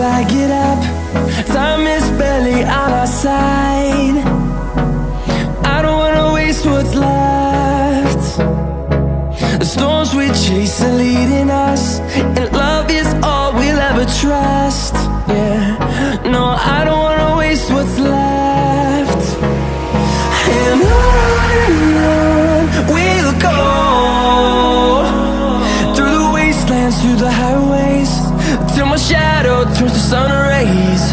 I get up. Time is barely on our side. I don't wanna waste what's left. The storms we chase are leading us, and love is all we'll ever trust. Yeah, no, I don't wanna waste what's left. And on we'll go, through the wastelands, through the highways, till my shadow turns to sun rays.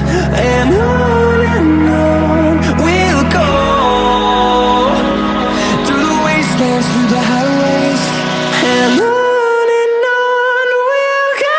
And on we'll go, through the wastelands, through the highways, and on we'll go.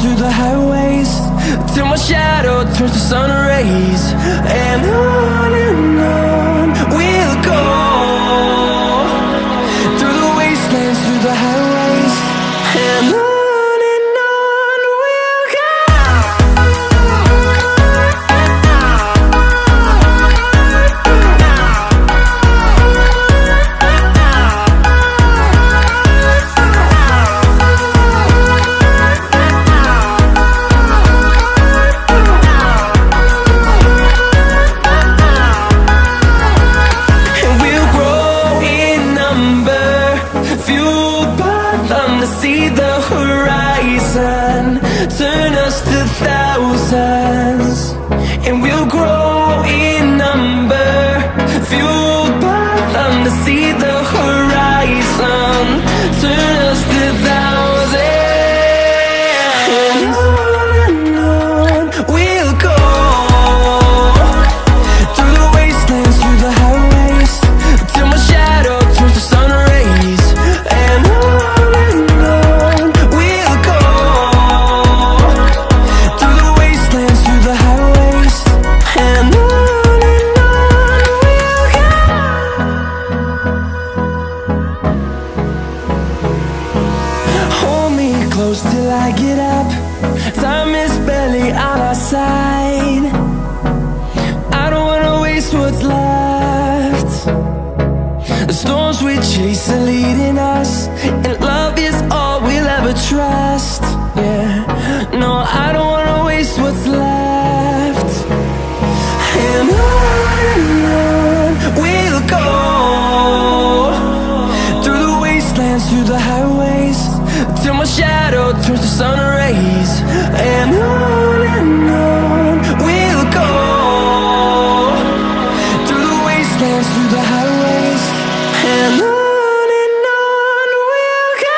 Through the highways, till my shadow turns to sun rays. And on we'll go, through the wastelands, through the highways, and on we'll go. See the horizon turn us to thousands, and we'll grow in number, fueled by them. To see the horizon turn us to thousands, and on we'll go, through the wastelands, through the highways, till my shadow turns to sun rays. And close till I get up. Time is barely on our side. I don't wanna waste what's left. The storms we chase are leading us, and love is all we'll ever trust. Yeah, no, I don't wanna waste what's left. And on we'll go, through the wastelands, through the highways, till my shadow turns to sun rays. And on we'll go, through the wastelands, through the highways, and on we'll go.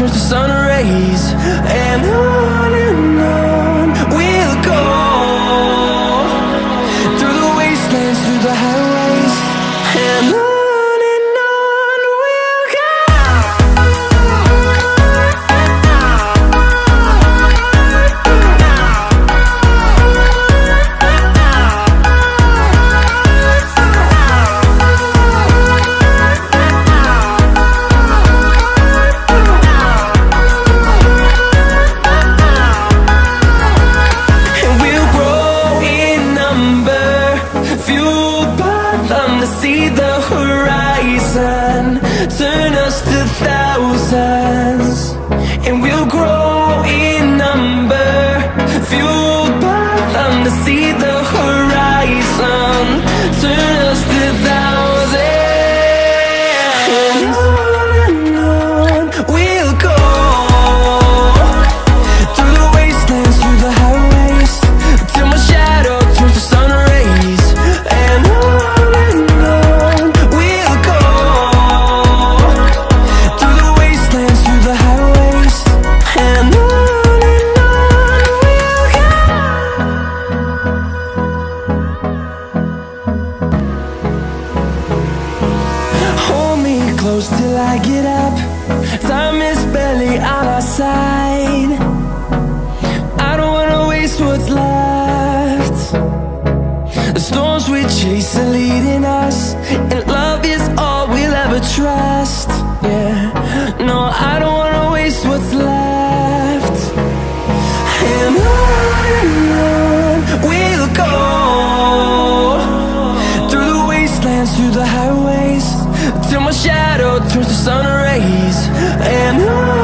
turns to sun rays, and on we'll go, through the wastelands, through the highways, and on. mountains, and we'll grow in number, fueled by them to see the horizon, turn us to thousands. And on we'll go, through the wastelands, through the highways, till my shadow turns to sun rays. And on we'll go, through the wastelands, through the highways. And on we'll go. Hold me close till I get up, time is barely on our side. I don't wanna waste what's left. The storms we chase are leading us, and love is all we'll ever trust. Yeah, no, I don't wanna waste what's left. And on we'll go, through the wastelands, through the highways, till my shadow turns to sun rays. And on